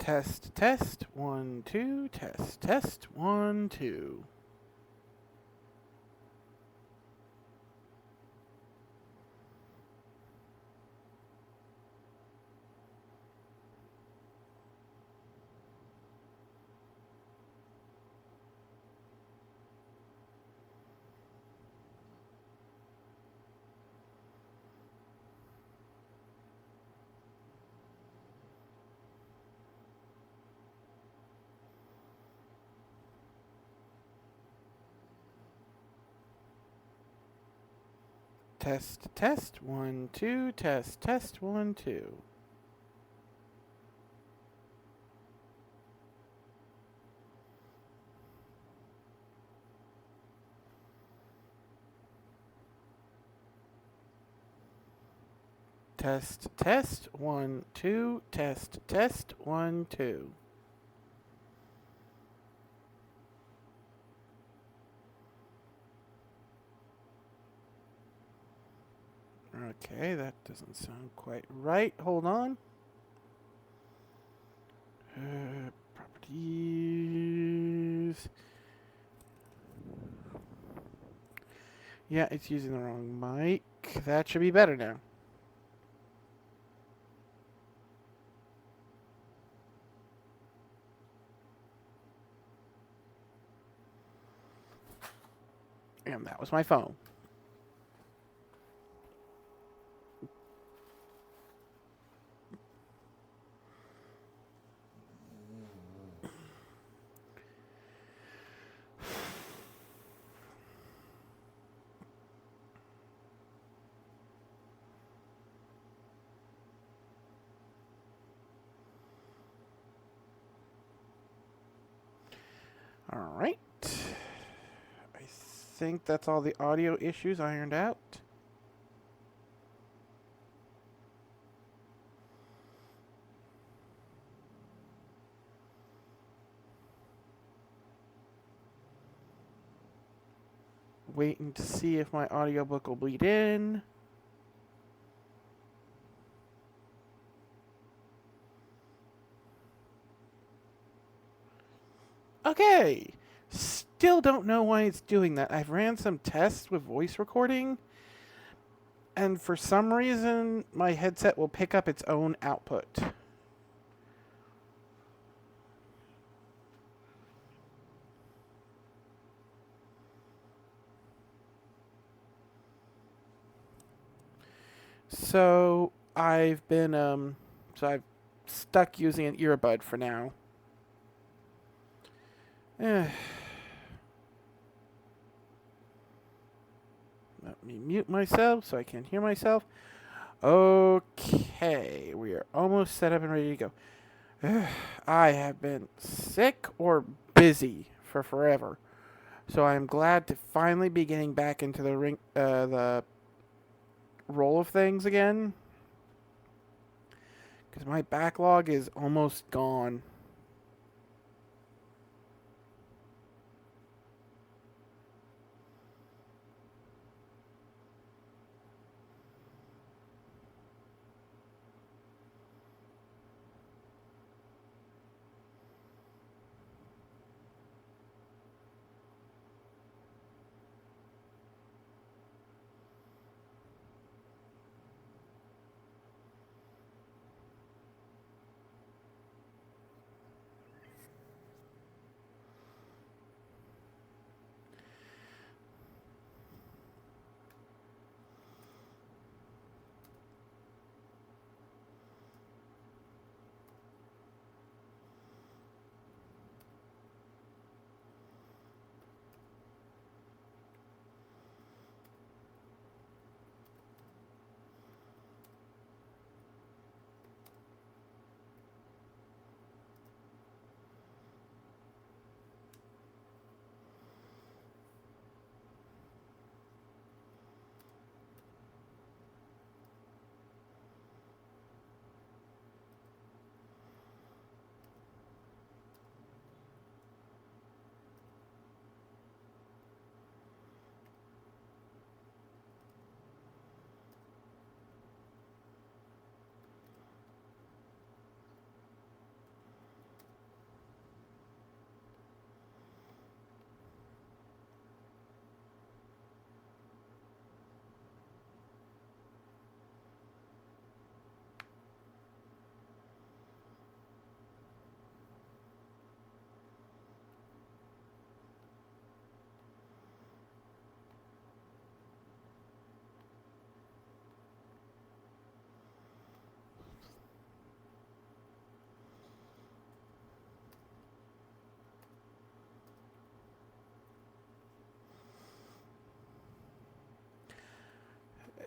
Test, test, 1, 2, test, 1, 2. Test, 1, 2, test, 1, 2. Test, 1, 2, test, 1, 2. Okay, that doesn't sound quite right. Hold on. Properties. Yeah, it's using the wrong mic. That should be better now. And that was my phone. All right. I think that's all the audio issues ironed out. Waiting to see if my audiobook will bleed in. Okay. Still don't know why it's doing that. I've ran some tests with voice recording, and for some reason, my headset will pick up its own output. So I've stuck using an earbud for now. Let me mute myself so I can hear myself. Okay, we are almost set up and ready to go. I have been sick or busy for forever, so I'm glad to finally be getting back into the roll of things again, because my backlog is almost gone.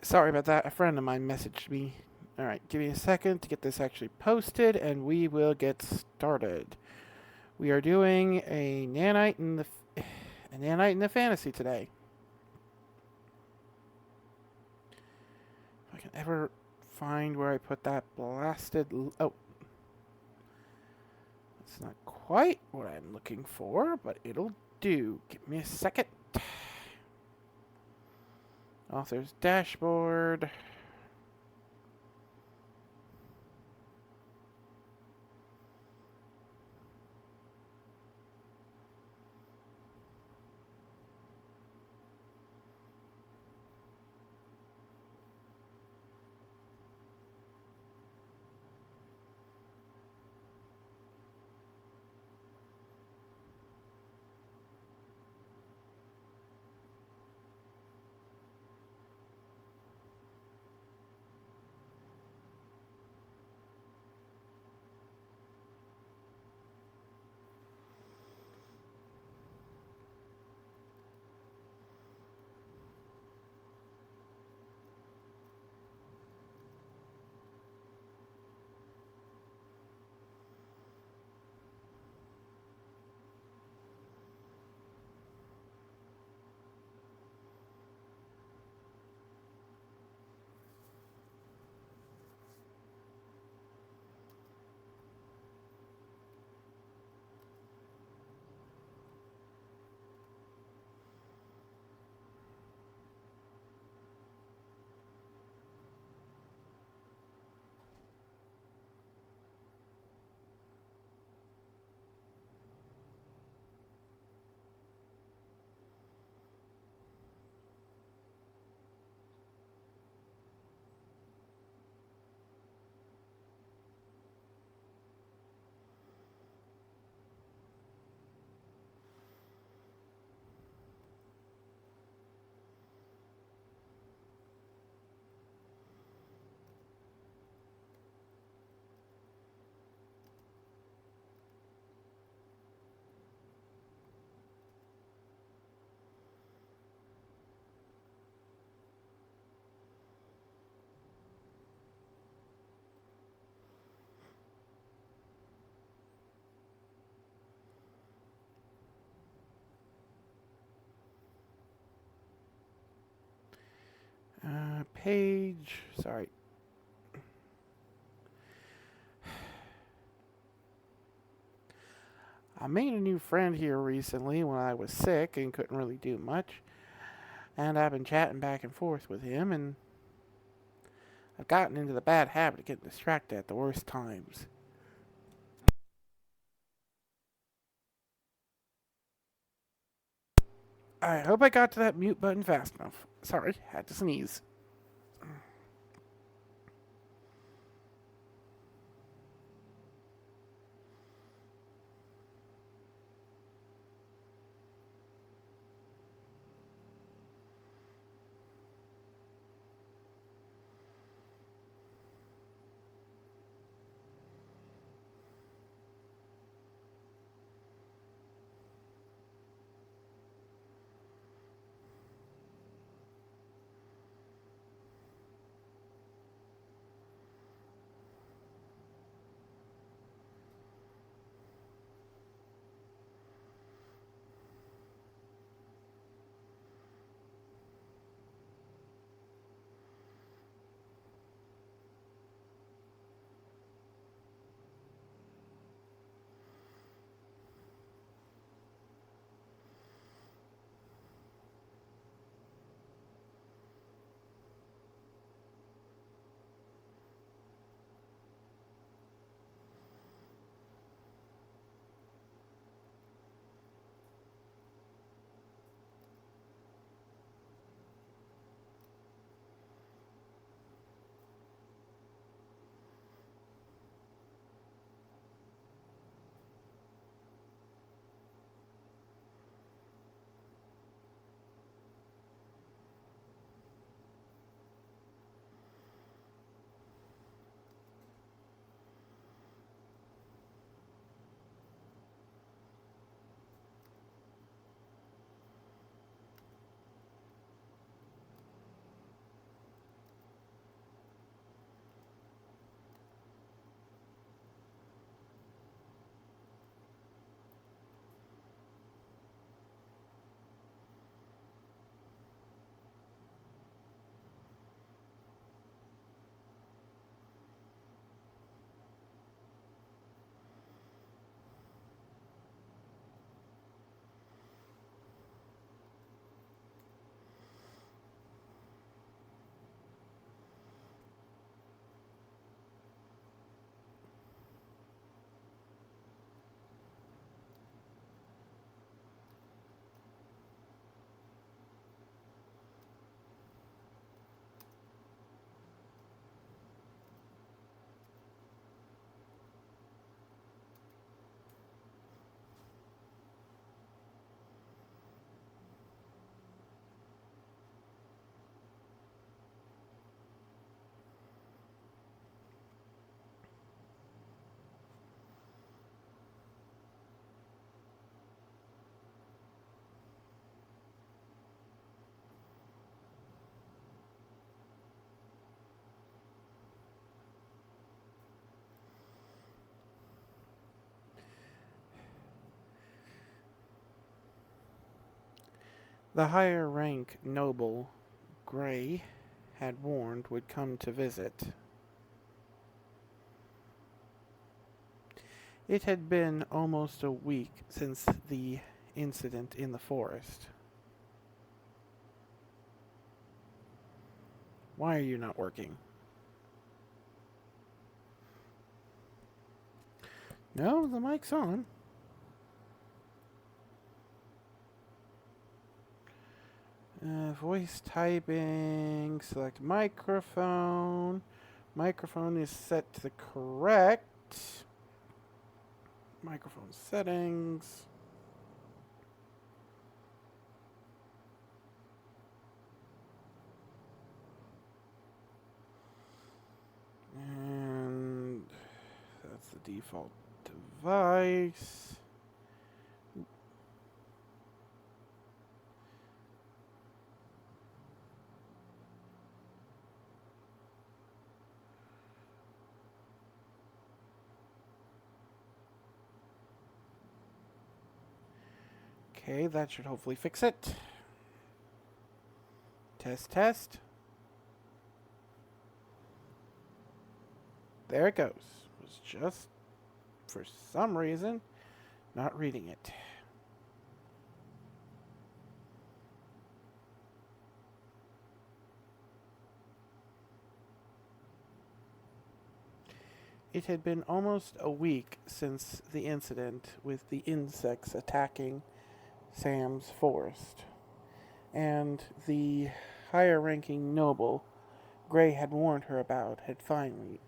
Sorry about that. A friend of mine messaged me. Alright, give me a second to get this actually posted, and we will get started. We are doing a nanite in the fantasy today. If I can ever find where I put that blasted... Oh. That's not quite what I'm looking for, but it'll do. Give me a second. Author's dashboard. Page. Sorry. I made a new friend here recently when I was sick and couldn't really do much. And I've been chatting back and forth with him, and I've gotten into the bad habit of getting distracted at the worst times. I hope I got to that mute button fast enough. Sorry, had to sneeze. The higher rank noble Gray had warned would come to visit. It had been almost a week since the incident in the forest. Why are you not working? No, the mic's on. Voice typing, select microphone. Microphone is set to the correct microphone settings. And that's the default device. Okay, that should hopefully fix it. Test, test. There it goes. It was just, for some reason, not reading it. It had been almost a week since the incident with the insects attacking Sam's forest, and the higher ranking noble Gray had warned her about had finally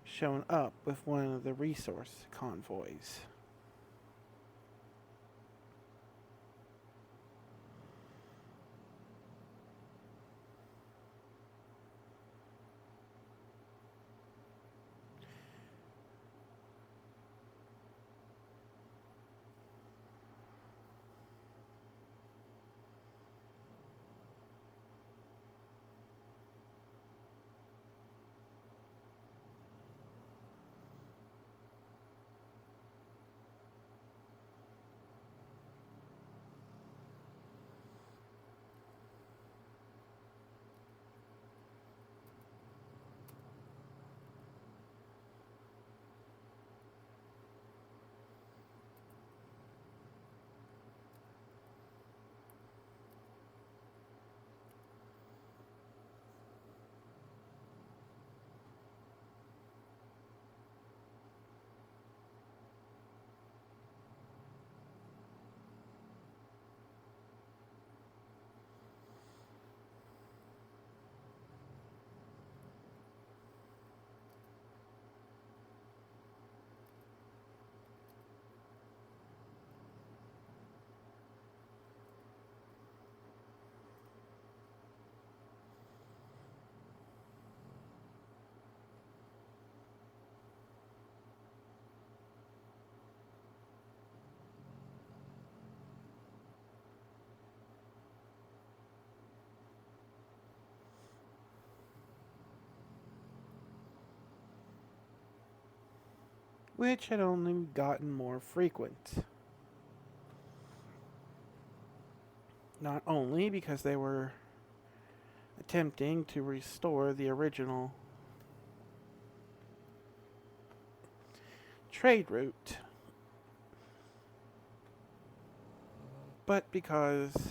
shown up with one of the resource convoys. Which had only gotten more frequent. Not only because they were attempting to restore the original trade route, but because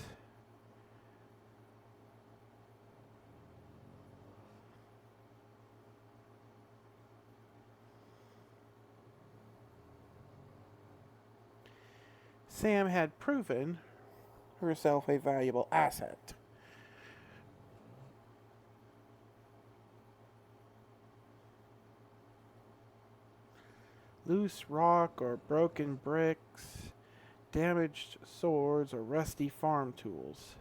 Sam had proven herself a valuable asset. Loose rock or broken bricks, damaged swords, or rusty farm tools.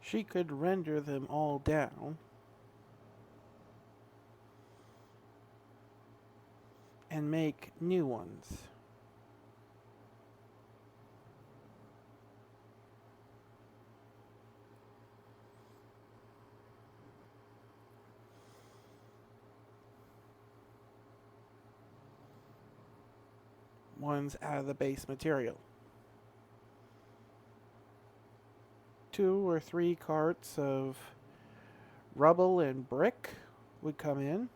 She could render them all down and make new ones. ones out of the base material. 2 or 3 carts of rubble and brick would come in,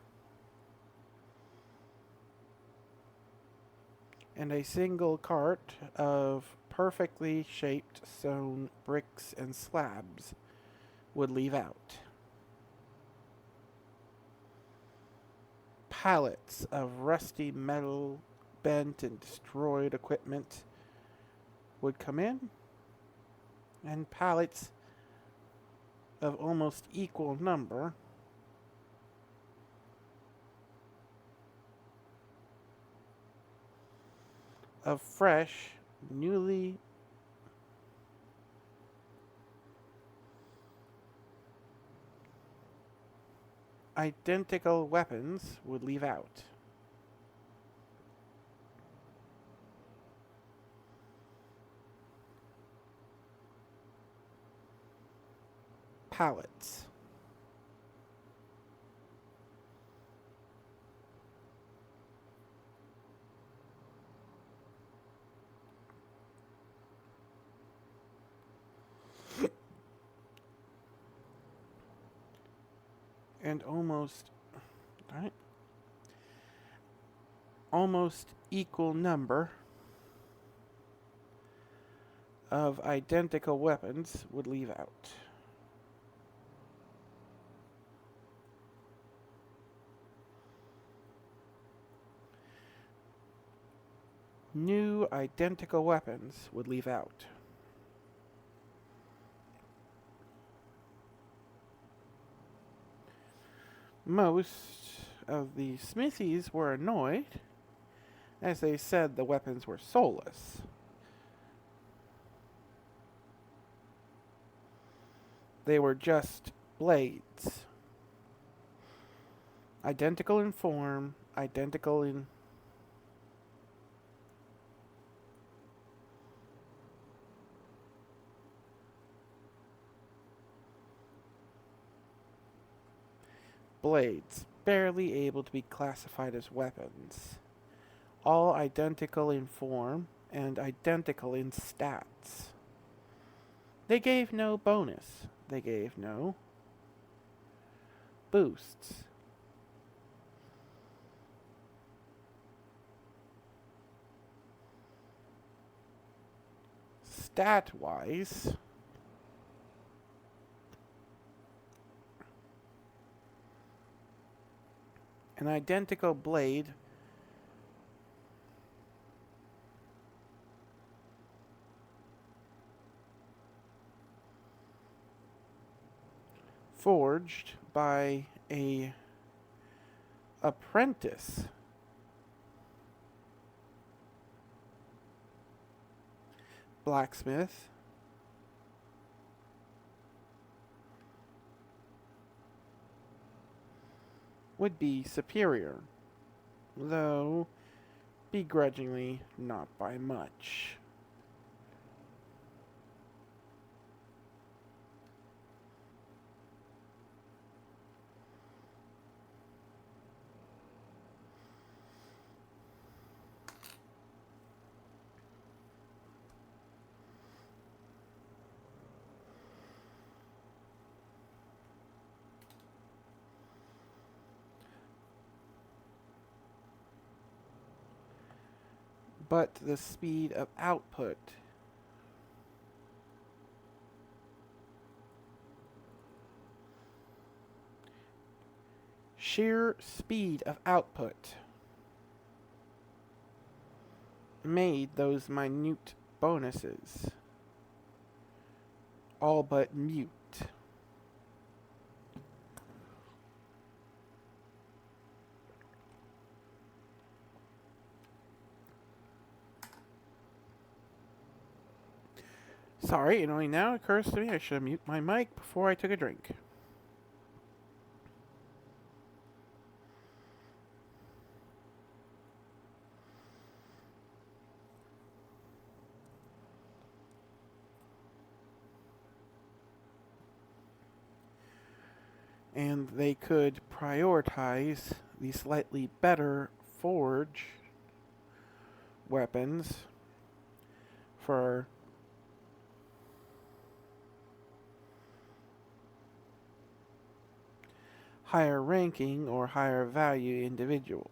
and a single cart of perfectly shaped sewn bricks and slabs would leave out. Pallets of rusty metal, bent and destroyed equipment would come in, and pallets of almost equal number of fresh, newly identical weapons would leave out. Pallets. And almost equal number of identical weapons would leave out. New identical weapons would leave out. Most of the smithies were annoyed, as they said the weapons were soulless. They were just blades. Identical in form, identical in blades, barely able to be classified as weapons. All identical in form and identical in stats. They gave no bonus. They gave no boosts. Stat-wise, an identical blade forged by a apprentice blacksmith would be superior, though begrudgingly not by much. But the speed of output sheer speed of output made those minute bonuses all but mute. Sorry, it only now occurs to me I should have muted my mic before I took a drink. And they could prioritize the slightly better forge weapons for higher ranking or higher value individuals.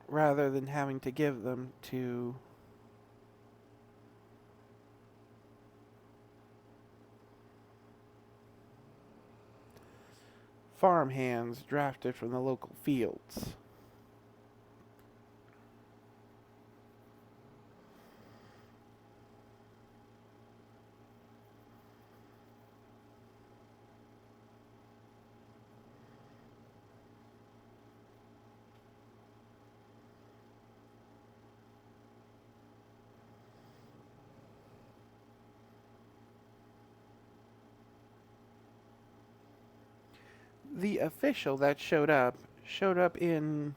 Rather than having to give them to farmhands drafted from the local fields. The official that showed up in,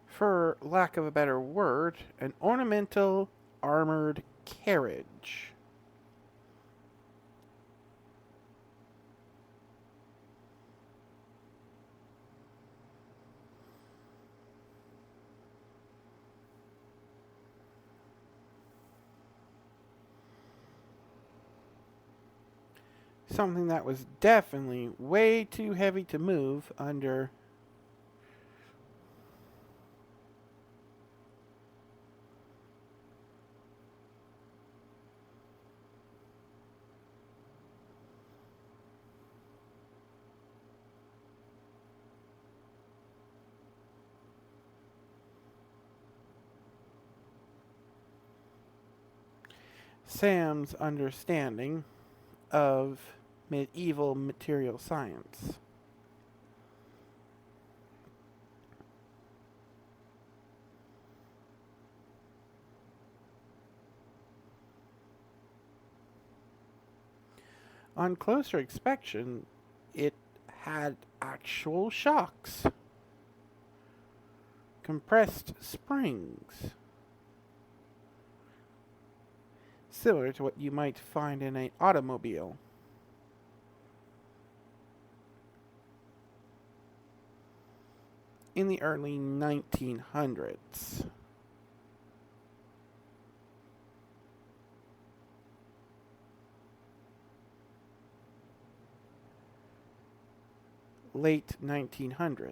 for lack of a better word, an ornamental armored carriage. Something that was definitely way too heavy to move under Sam's understanding of medieval material science. On closer inspection, it had actual shocks, compressed springs, similar to what you might find in an automobile. In the early 1900s. Late 1900s.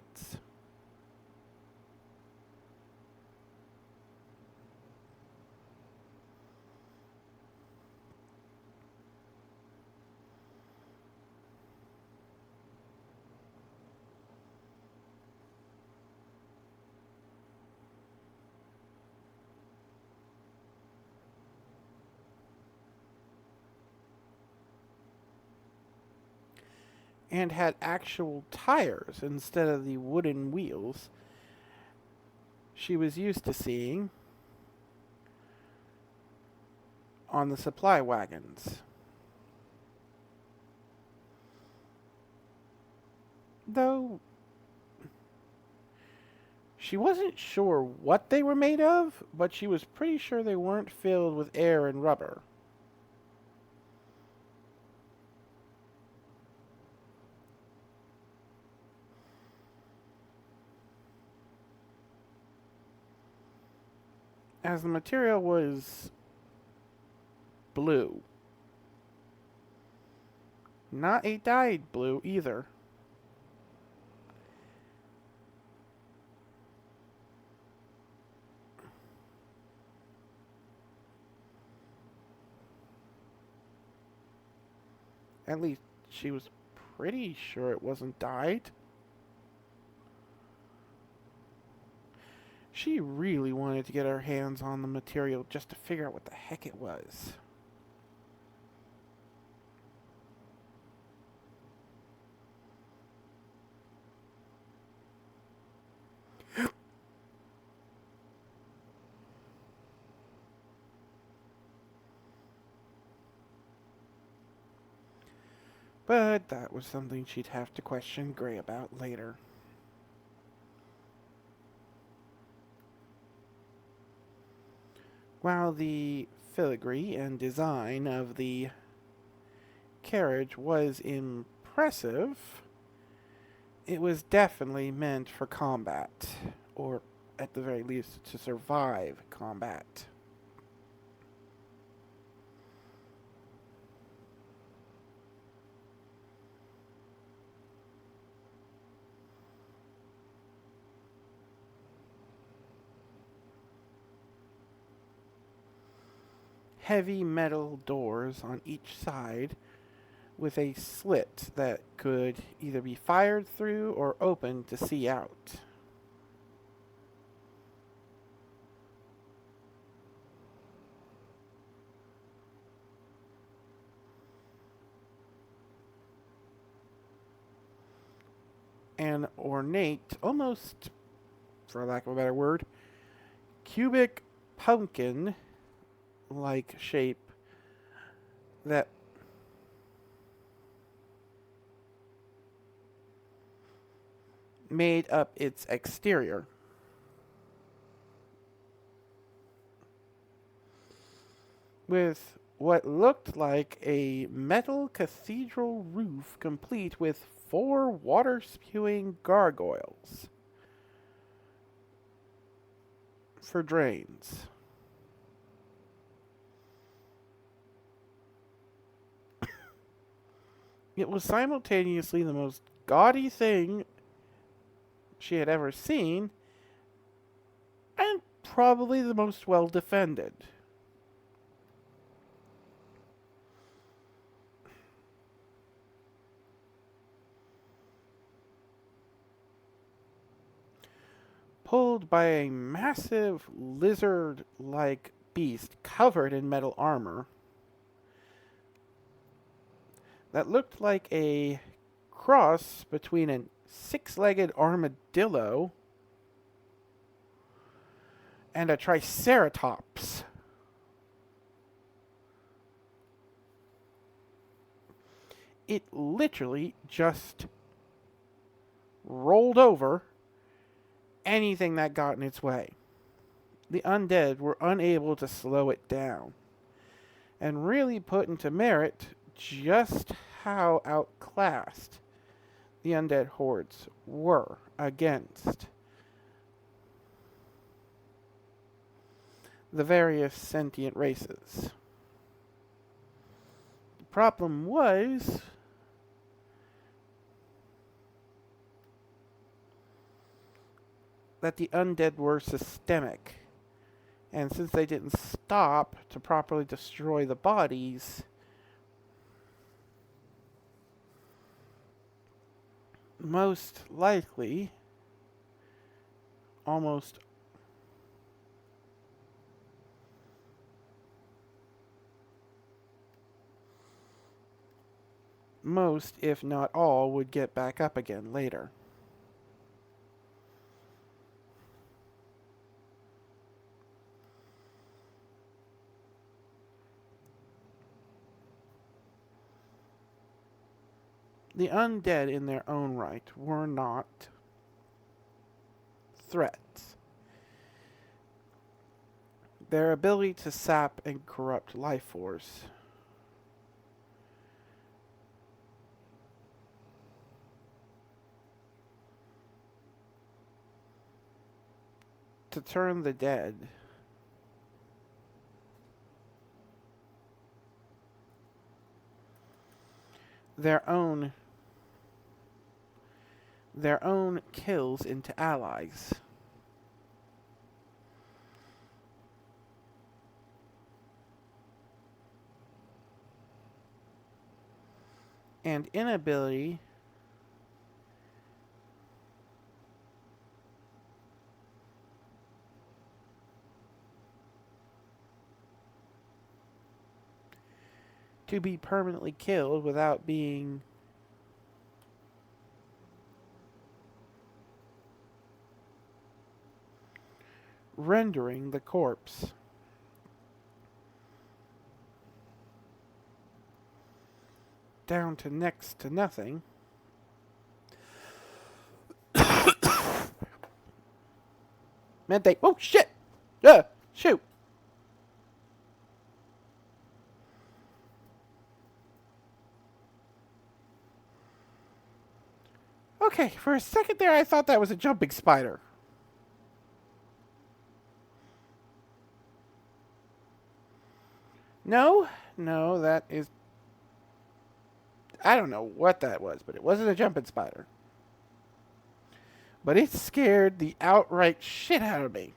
And had actual tires instead of the wooden wheels she was used to seeing on the supply wagons. Though she wasn't sure what they were made of, but she was pretty sure they weren't filled with air and rubber. As the material was blue. Not a dyed blue either. At least she was pretty sure it wasn't dyed. She really wanted to get her hands on the material just to figure out what the heck it was. But that was something she'd have to question Gray about later. While the filigree and design of the carriage was impressive, It was definitely meant for combat, or at the very least to survive combat. Heavy metal doors on each side with a slit that could either be fired through or opened to see out. An ornate, almost, for lack of a better word, cubic pumpkin like shape that made up its exterior. With what looked like a metal cathedral roof complete with 4 water-spewing gargoyles for drains. It was simultaneously the most gaudy thing she had ever seen and probably the most well defended. Pulled by a massive lizard like beast covered in metal armor that looked like a cross between a 6-legged armadillo and a triceratops. It literally just rolled over anything that got in its way. The undead were unable to slow it down, and really put into merit just how outclassed the undead hordes were against the various sentient races. The problem was that the undead were systemic, and since they didn't stop to properly destroy the bodies, most likely, almost most, if not all, would get back up again later. The undead in their own right were not threats. Their ability to sap and corrupt life force to turn the dead their own kills into allies. And inability to be permanently killed without being rendering the corpse down to next to nothing. Mente. Oh shit! Shoot! Okay, for a second there, I thought that was a jumping spider. No, no, that is. I don't know what that was, but it wasn't a jumping spider. But it scared the outright shit out of me.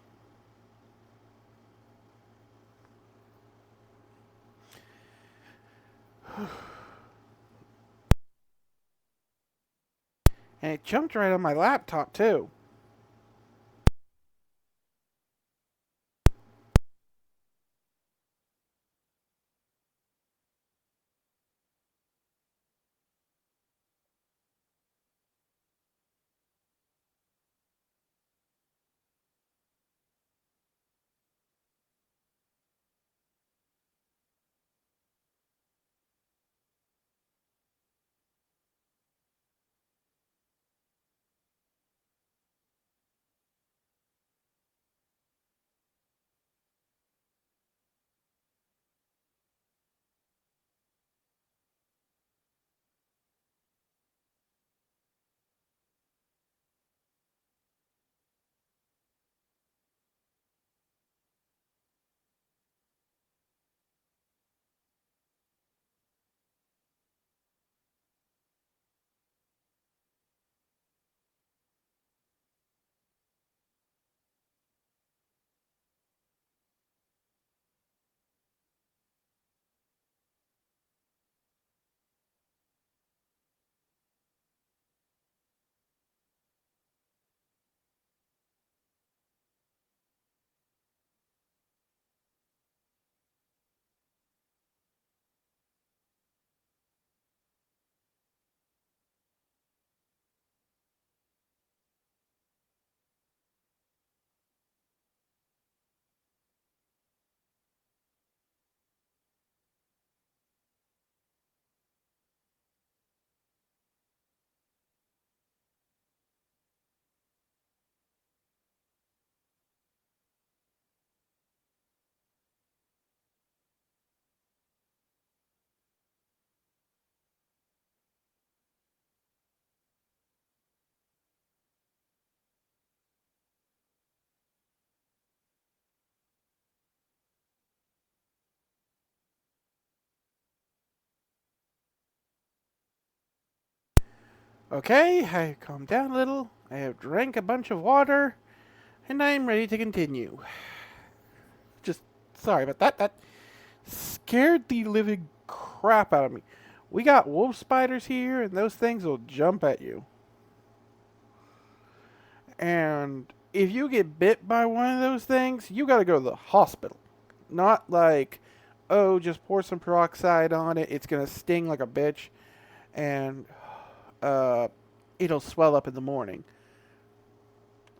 And it jumped right on my laptop, too. Okay, I calmed down a little. I have drank a bunch of water, and I am ready to continue. Just sorry about that. That scared the living crap out of me. We got wolf spiders here, and those things will jump at you. And if you get bit by one of those things, you gotta go to the hospital. Not like, oh, just pour some peroxide on it. It's gonna sting like a bitch, and uh, it'll swell up in the morning,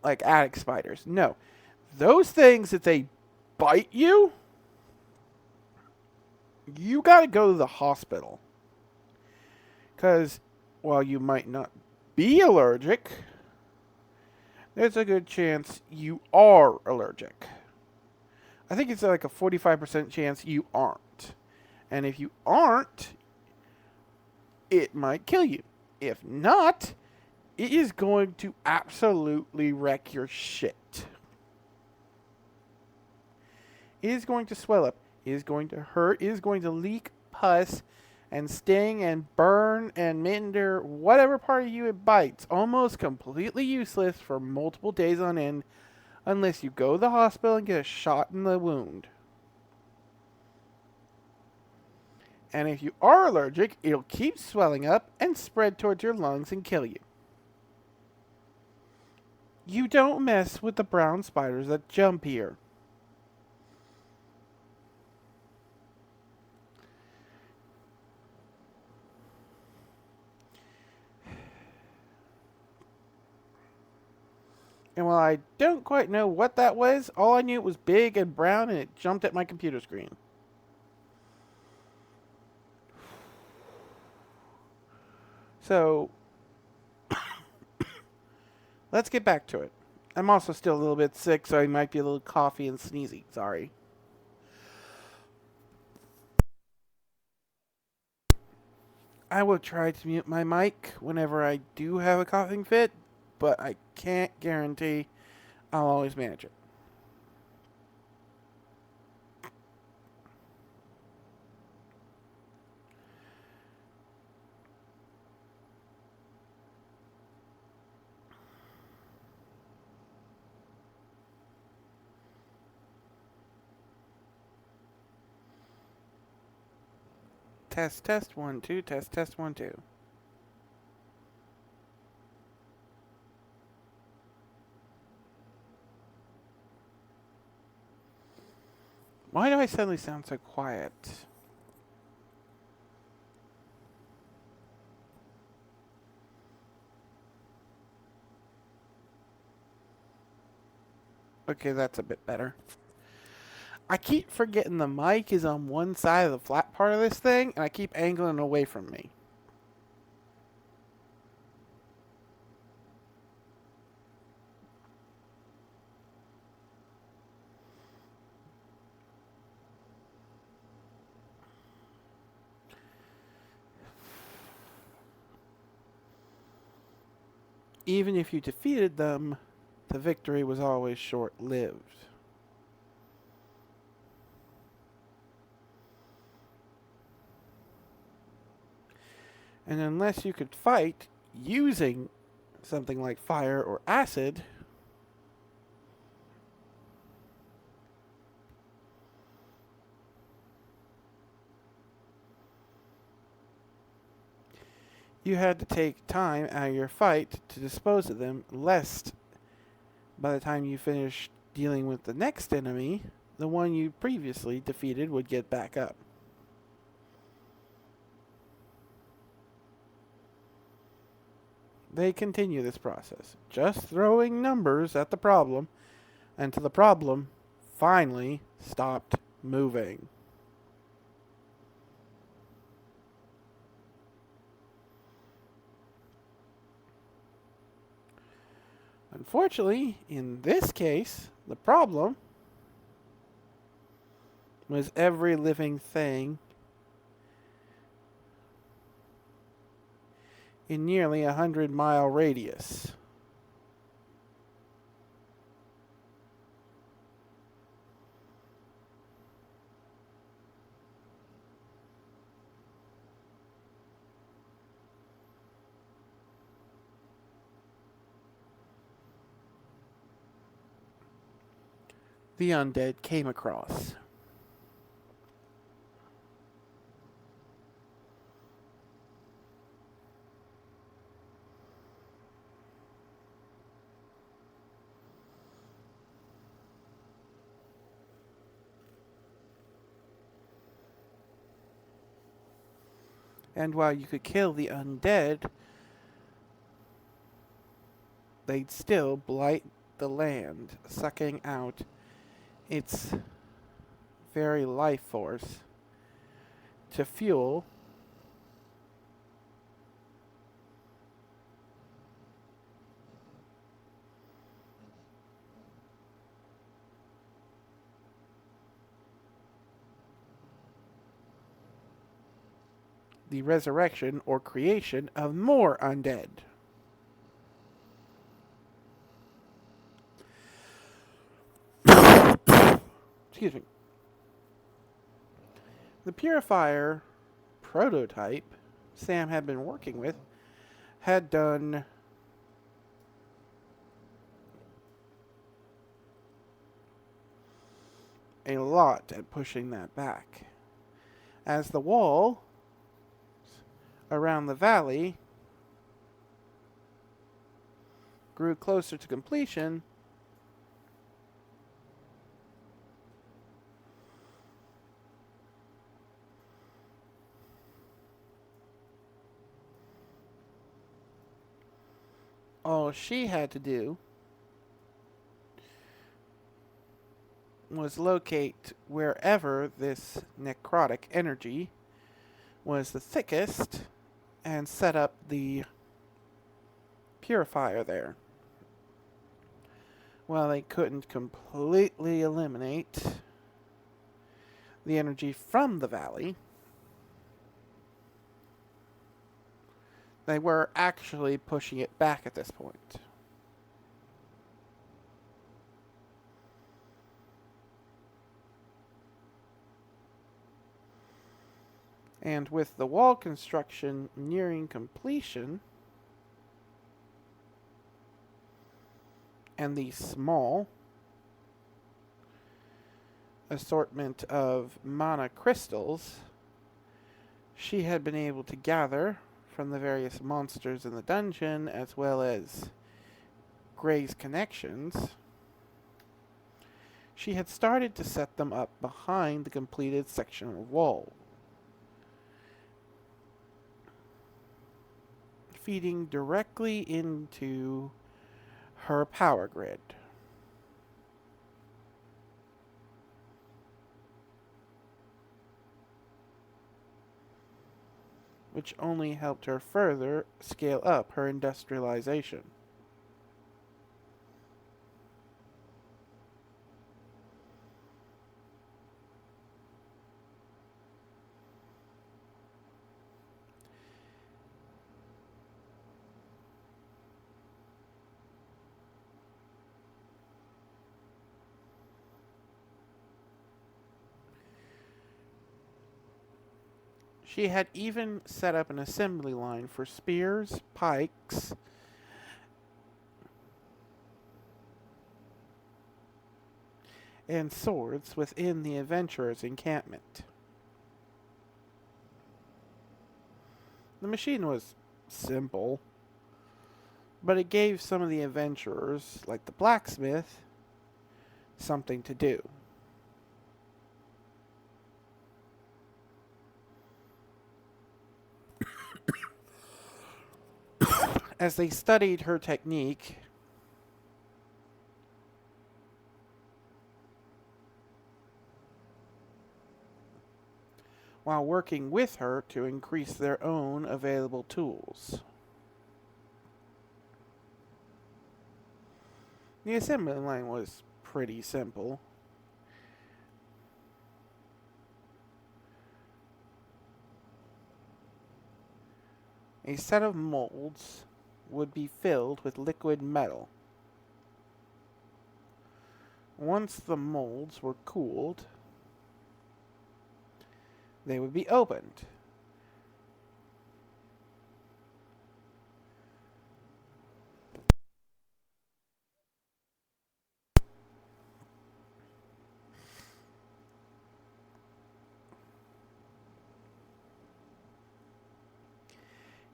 like attic spiders. No, those things, if they bite you, you gotta go to the hospital. Because while you might not be allergic, there's a good chance you are allergic. I think it's like a 45% chance you aren't. And if you aren't, it might kill you. If not, it is going to absolutely wreck your shit. It is going to swell up. It is going to hurt. It is going to leak pus and sting and burn and mender whatever part of you it bites. Almost completely useless for multiple days on end unless you go to the hospital and get a shot in the wound. And if you are allergic, it'll keep swelling up and spread towards your lungs and kill you. You don't mess with the brown spiders that jump here. And while I don't quite know what that was, all I knew it was big and brown and it jumped at my computer screen. So, let's get back to it. I'm also still a little bit sick, so I might be a little coughy and sneezy. Sorry. I will try to mute my mic whenever I do have a coughing fit, but I can't guarantee I'll always manage it. Test, test, 1, 2, test, 1, 2. Why do I suddenly sound so quiet? Okay, that's a bit better. I keep forgetting the mic is on one side of the flat part of this thing, and I keep angling away from me. Even if you defeated them, the victory was always short-lived. And unless you could fight using something like fire or acid, you had to take time out of your fight to dispose of them, lest by the time you finished dealing with the next enemy, the one you previously defeated would get back up. They continue this process, just throwing numbers at the problem until the problem finally stopped moving. Unfortunately, in this case, the problem was every living thing in nearly 100-mile radius. The undead came across. And while you could kill the undead, they'd still blight the land, sucking out its very life force to fuel the resurrection or creation of more undead. Excuse me. The purifier prototype Sam had been working with had done a lot at pushing that back. As the wall around the valley grew closer to completion, all she had to do was locate wherever this necrotic energy was the thickest and set up the purifier there. While they couldn't completely eliminate the energy from the valley, They were actually pushing it back at this point. And with the wall construction nearing completion, and the small assortment of mana crystals she had been able to gather from the various monsters in the dungeon, as well as Gray's connections, she had started to set them up behind the completed section of wall, feeding directly into her power grid. Which only helped her further scale up her industrialization. She had even set up an assembly line for spears, pikes, and swords within the adventurers' encampment. The machine was simple, but it gave some of the adventurers, like the blacksmith, something to do. As they studied her technique, while working with her to increase their own available tools. The assembly line was pretty simple. A set of molds would be filled with liquid metal. Once the molds were cooled, they would be opened.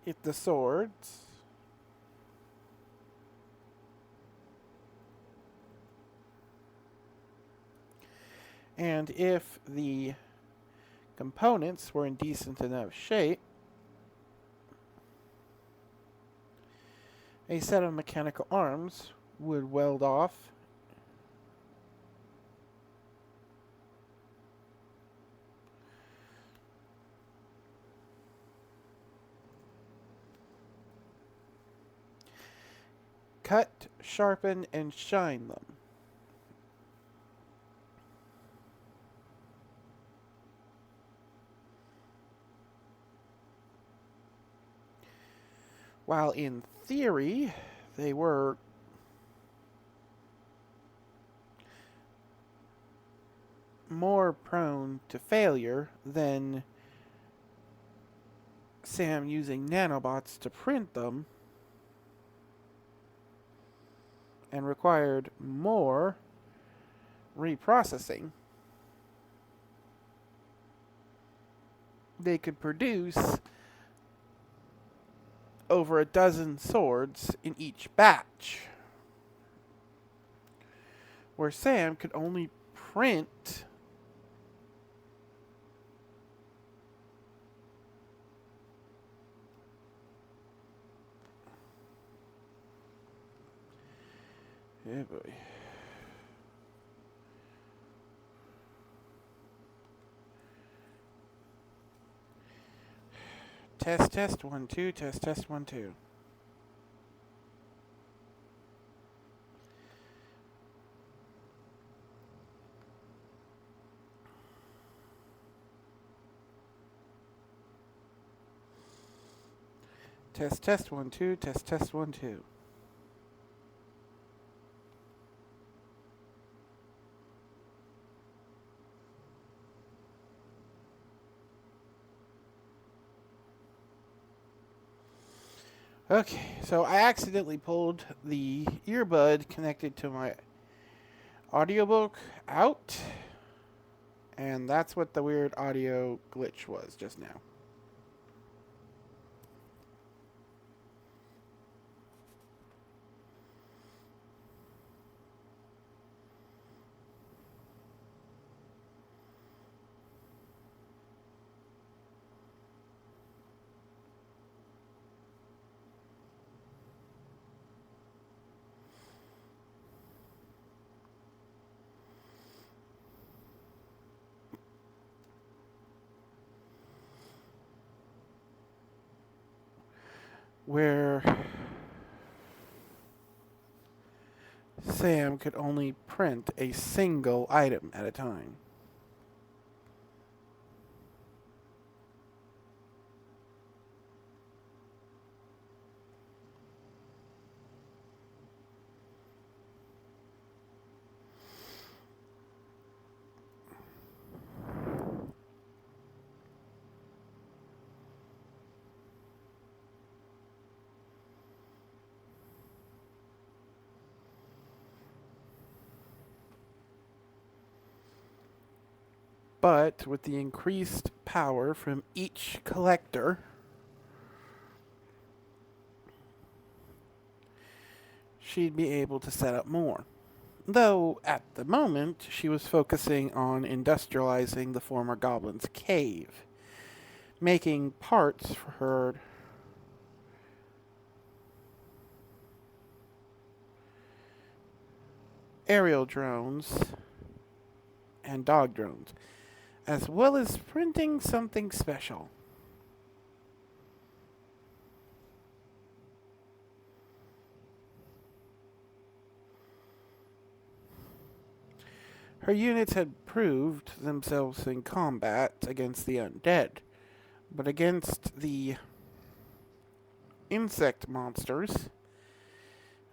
If the swords and if the components were in decent enough shape, a set of mechanical arms would weld off cut, sharpen, and shine them. While in theory, they were more prone to failure than Sam using nanobots to print them, and required more reprocessing. They could produce over a dozen swords in each batch, where Sam could only print yeah, boy. Test 1 2 test 1 2. Test, test, 1, 2. Test, test, 1, 2. Okay, so I accidentally pulled the earbud connected to my audiobook out, and that's what the weird audio glitch was just now. Where Sam could only print a single item at a time. But with the increased power from each collector, she'd be able to set up more. Though at the moment, she was focusing on industrializing the former goblin's cave, making parts for her aerial drones and dog drones, as well as printing something special. Her units had proved themselves in combat against the undead, but against the insect monsters,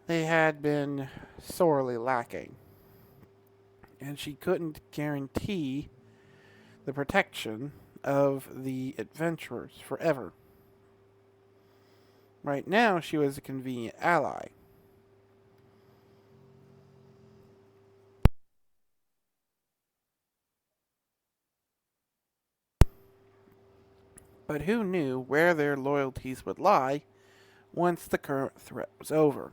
they had been sorely lacking, and she couldn't guarantee the protection of the adventurers forever. Right now, she was a convenient ally. But who knew where their loyalties would lie once the current threat was over?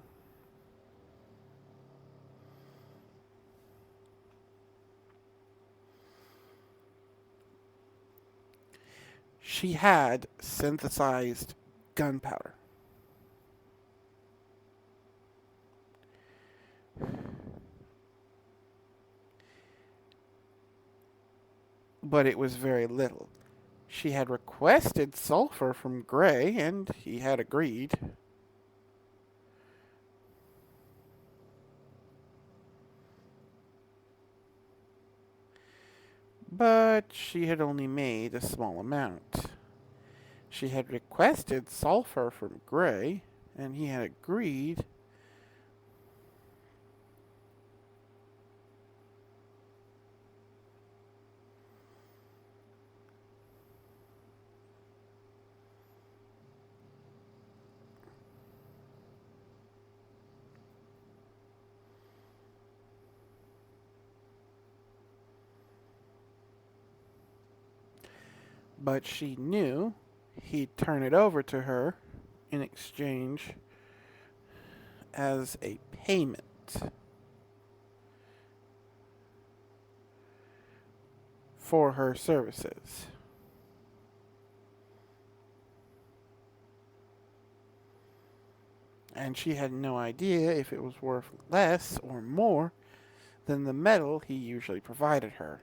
She had synthesized gunpowder. But it was very little. She had requested sulfur from Gray, and he had agreed. But she had only made a small amount. She had requested sulfur from Gray, and he had agreed. But she knew he'd turn it over to her in exchange as a payment for her services. And she had no idea if it was worth less or more than the metal he usually provided her.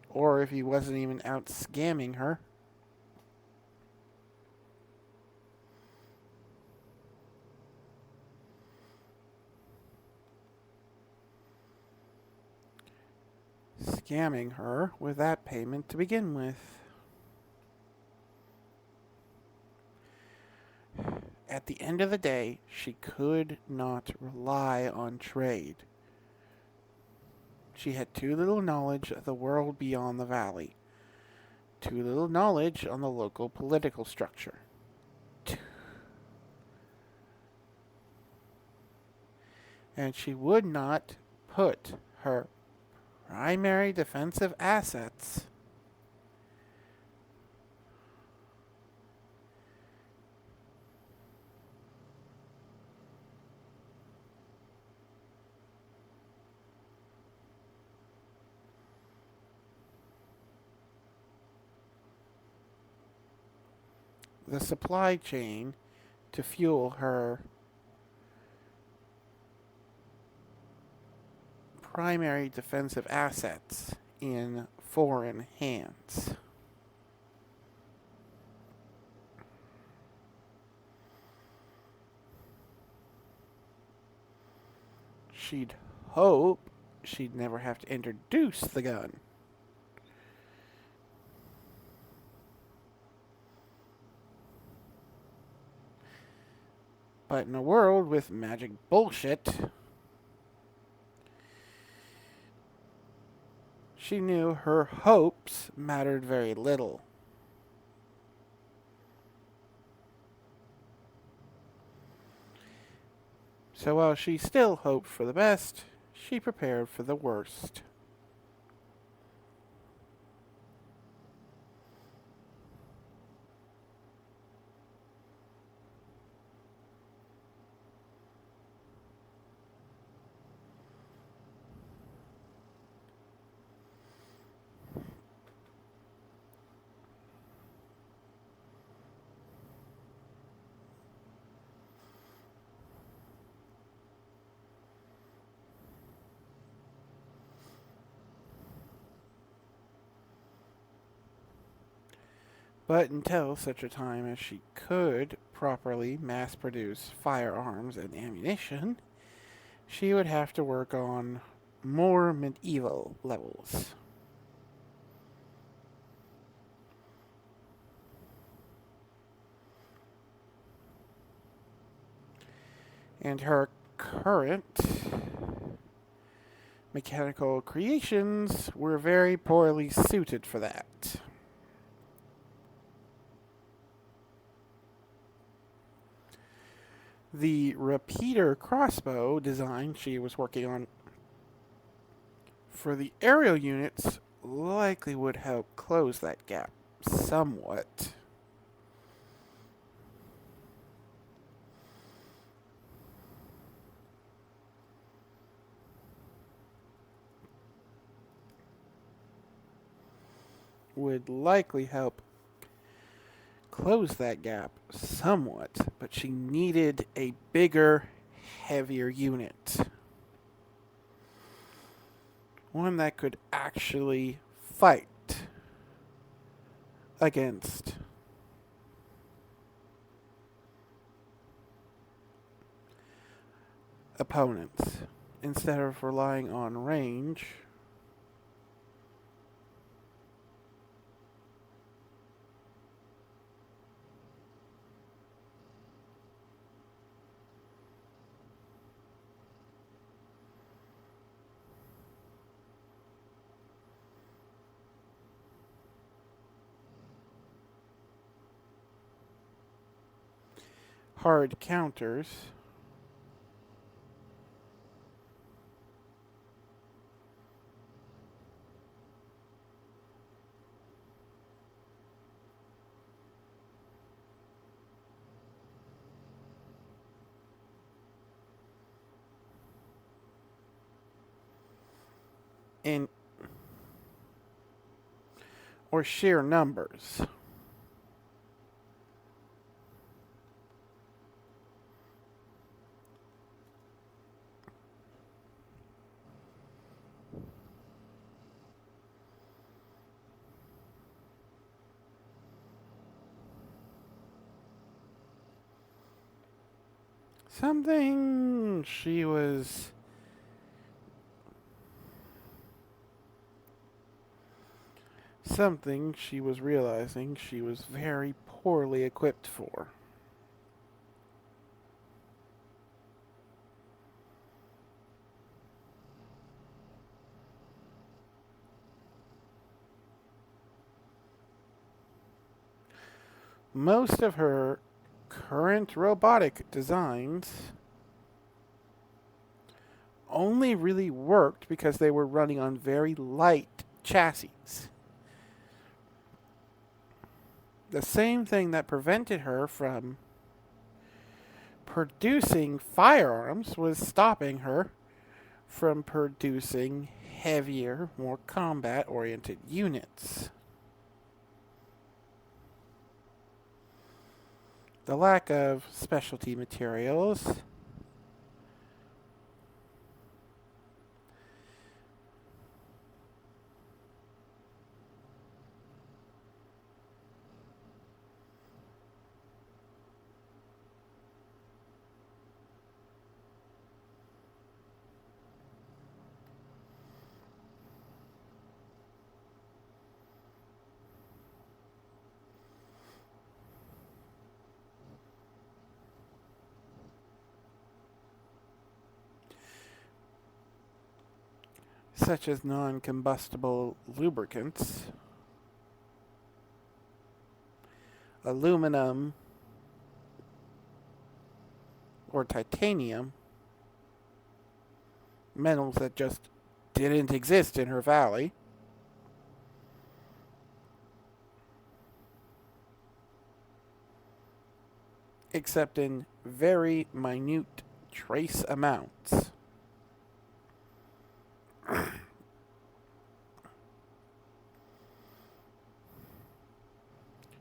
Or if he wasn't even out scamming her. Scamming her with that payment to begin with. at the end of the day, she could not rely on trade. She had too little knowledge of the world beyond the valley, too little knowledge on the local political structure. And she would not put her primary defensive assets the supply chain to fuel her primary defensive assets in foreign hands. She'd hope she'd never have to introduce the gun. But in a world with magic bullshit, she knew her hopes mattered very little. So while she still hoped for the best, she prepared for the worst. But until such a time as she could properly mass produce firearms and ammunition, she would have to work on more medieval levels. And her current mechanical creations were very poorly suited for that. The repeater crossbow design she was working on for the aerial units likely would help close that gap somewhat. Would likely help close that gap somewhat, but she needed a bigger, heavier unit. One that could actually fight against opponents instead of relying on range. Hard counters. In or sheer numbers. Something she was realizing she was very poorly equipped for. most of her current robotic designs only really worked because they were running on very light chassis. The same thing that prevented her from producing firearms was stopping her from producing heavier, more combat-oriented units. The lack of specialty materials such as non-combustible lubricants, aluminum, or titanium, metals that just didn't exist in her valley. Except in very minute trace amounts.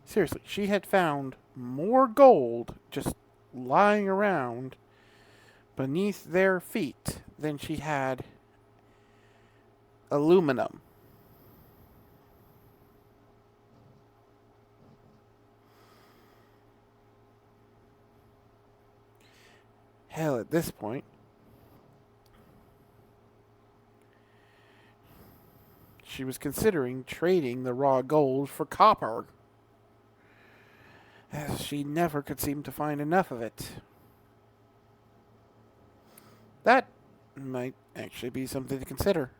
Seriously, she had found more gold just lying around beneath their feet than she had aluminum. Hell, at this point, she was considering trading the raw gold for copper, as she never could seem to find enough of it. That might actually be something to consider.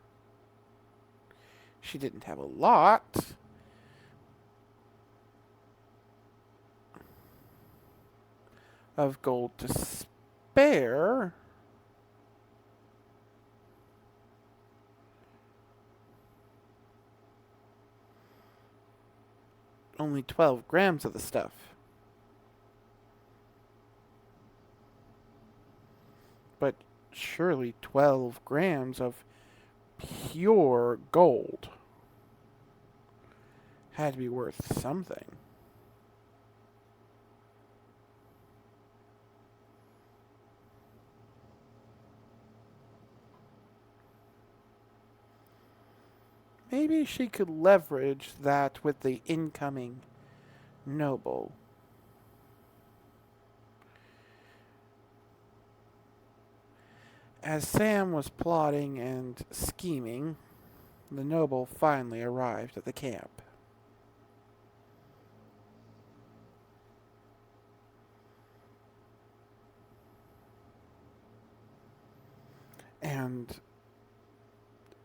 She didn't have a lot, of gold to spare. Only 12 grams of the stuff. But surely 12 grams of pure gold had to be worth something. Maybe she could leverage that with the incoming noble. As Sam was plotting and scheming, the noble finally arrived at the camp. And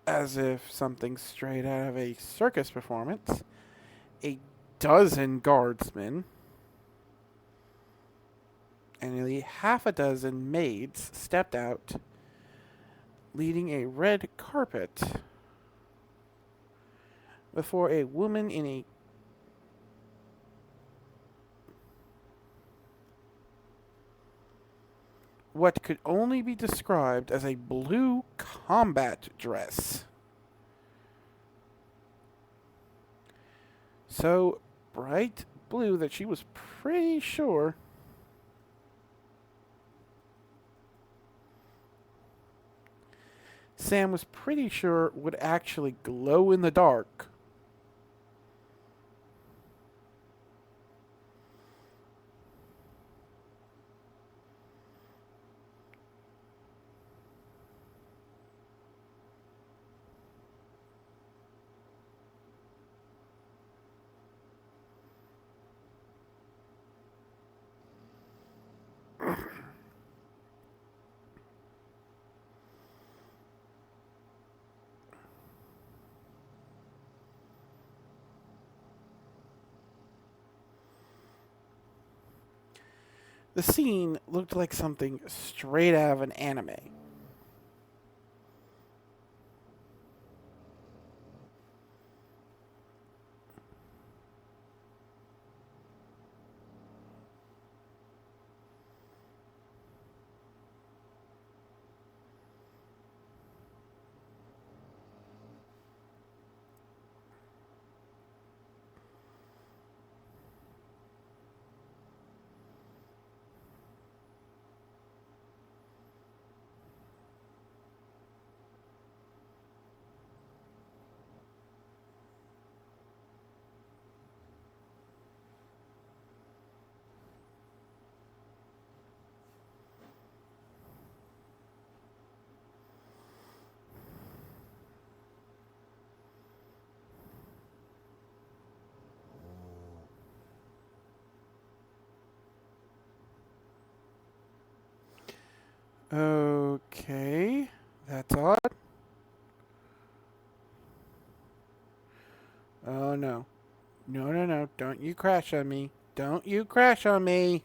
as if something straight out of a circus performance, a dozen guardsmen and nearly half a dozen maids stepped out, leading a red carpet before a woman in a what could only be described as a blue combat dress. So bright blue that she was pretty sure Sam was pretty sure would actually glow in the dark. The scene looked like something straight out of an anime. Okay, that's odd. Oh no. No, no, no. Don't you crash on me. Don't you crash on me.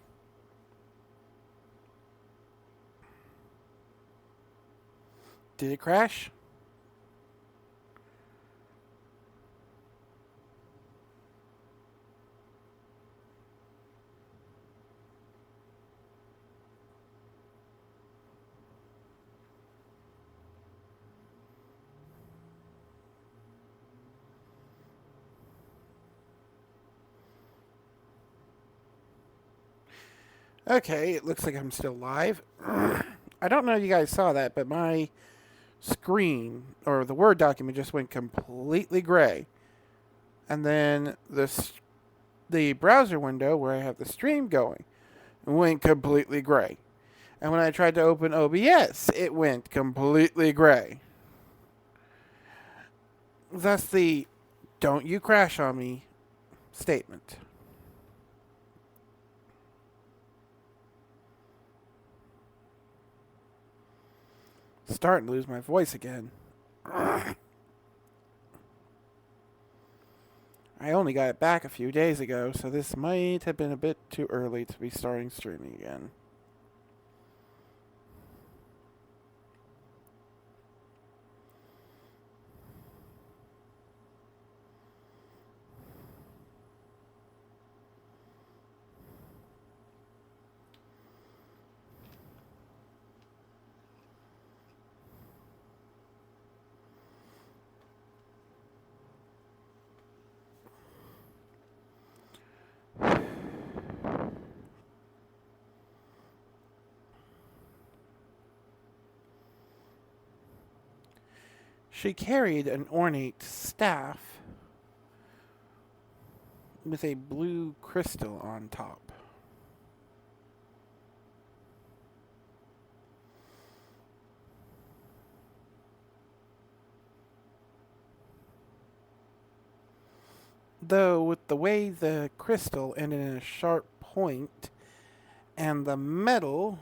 Did it crash? Okay, it looks like I'm still live. I don't know if you guys saw that, but my screen or the Word document just went completely gray. And then the browser window where I have the stream going went completely gray. And when I tried to open OBS, it went completely gray. Thus the "don't you crash on me" statement. Starting to lose my voice again. I only got it back a few days ago, so this might have been a bit too early to be starting streaming again. She carried an ornate staff with a blue crystal on top. Though, with the way the crystal ended in a sharp point and the metal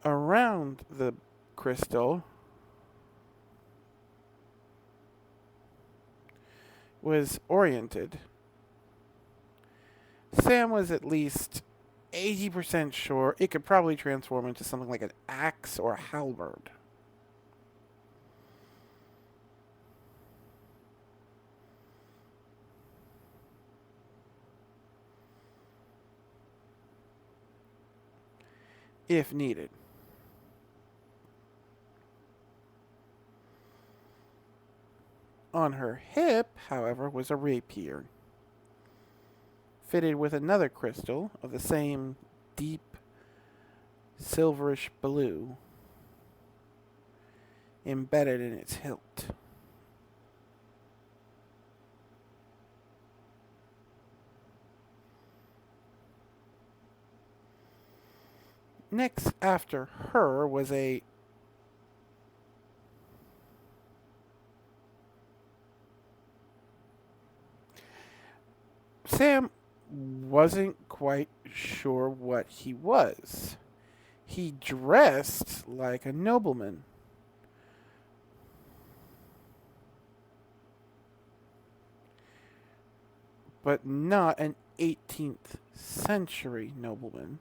around the crystal was oriented, Sam was at least 80% sure it could probably transform into something like an axe or a halberd. If needed. On her hip, however, was a rapier, fitted with another crystal of the same deep silverish blue embedded in its hilt. Next after her was a Sam wasn't quite sure what he was. He dressed like a nobleman, but not an 18th century nobleman.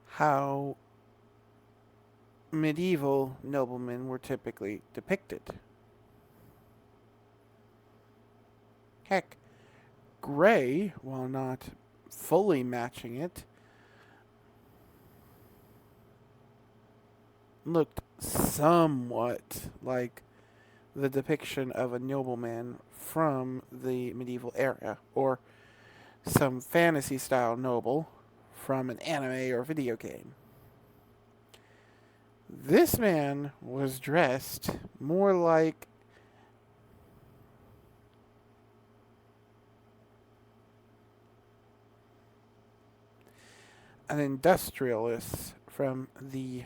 How medieval noblemen were typically depicted. Heck, gray, while not fully matching it, looked somewhat like the depiction of a nobleman from the medieval era, or some fantasy style noble from an anime or video game. This man was dressed more like an industrialist from the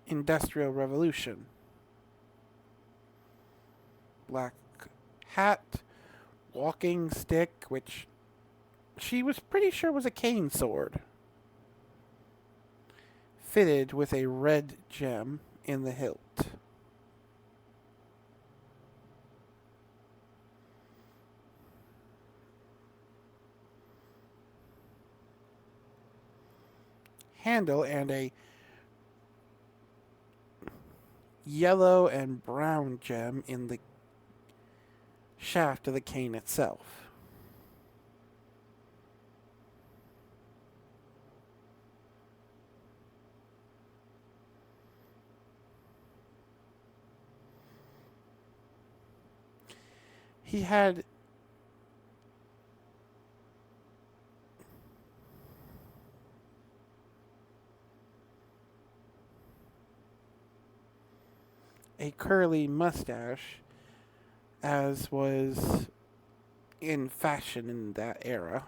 Industrial Revolution. Black hat, walking stick, which she was pretty sure was a cane sword, fitted with a red gem in the hilt. Handle and a yellow and brown gem in the shaft of the cane itself. He had a curly mustache, as was in fashion in that era.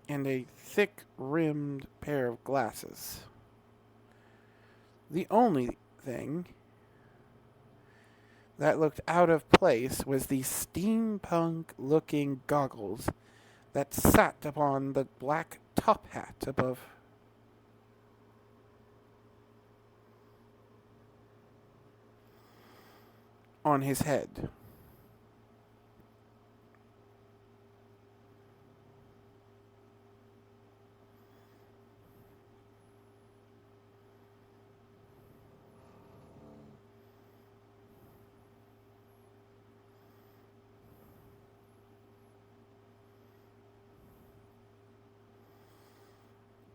And a thick rimmed pair of glasses. The only thing that looked out of place was the steampunk looking goggles that sat upon the black top hat above. On his head.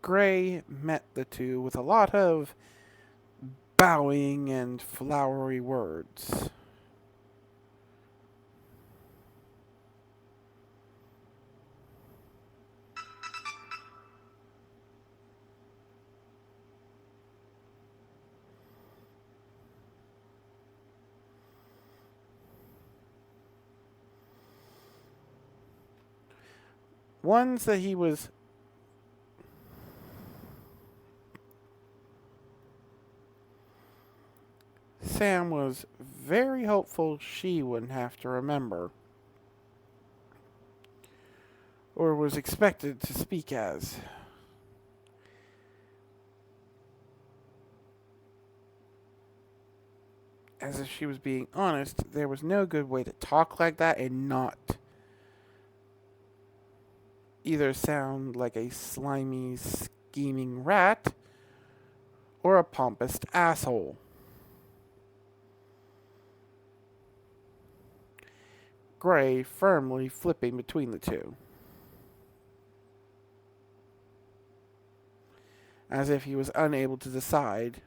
Gray met the two with a lot of bowing and flowery words. Ones that he was Sam was very hopeful she wouldn't have to remember, or was expected to speak as. As if she was being honest, there was no good way to talk like that and not either sound like a slimy, scheming rat or a pompous asshole. Gray firmly flipping between the two, as if he was unable to decide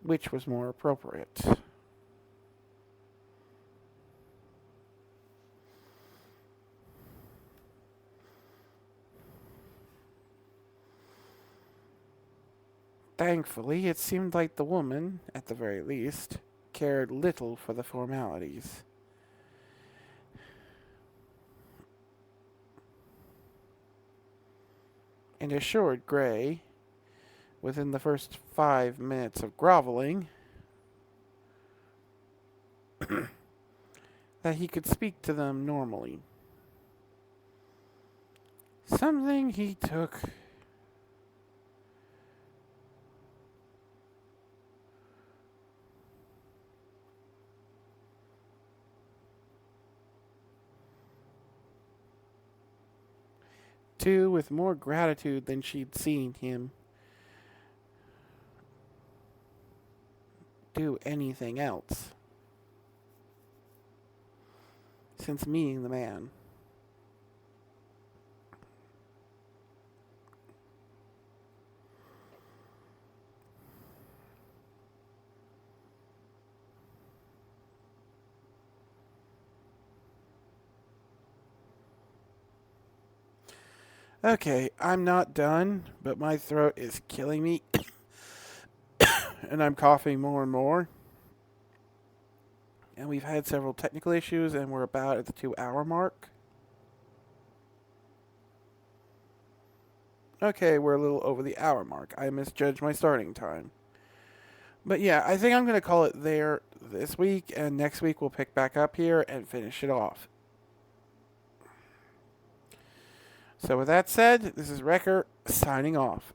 which was more appropriate. Thankfully, it seemed like the woman, at the very least, cared little for the formalities. And assured Gray, within the first 5 minutes of groveling, that he could speak to them normally. Something he took to with more gratitude than she'd seen him do anything else since meeting the man. Okay, I'm not done, but my throat is killing me, and I'm coughing more and more. And we've had several technical issues, and we're about at the 2-hour mark. Okay, we're a little over the hour mark. I misjudged my starting time. But yeah, I think I'm going to call it there this week, and next week we'll pick back up here and finish it off. So with that said, this is Wrecker signing off.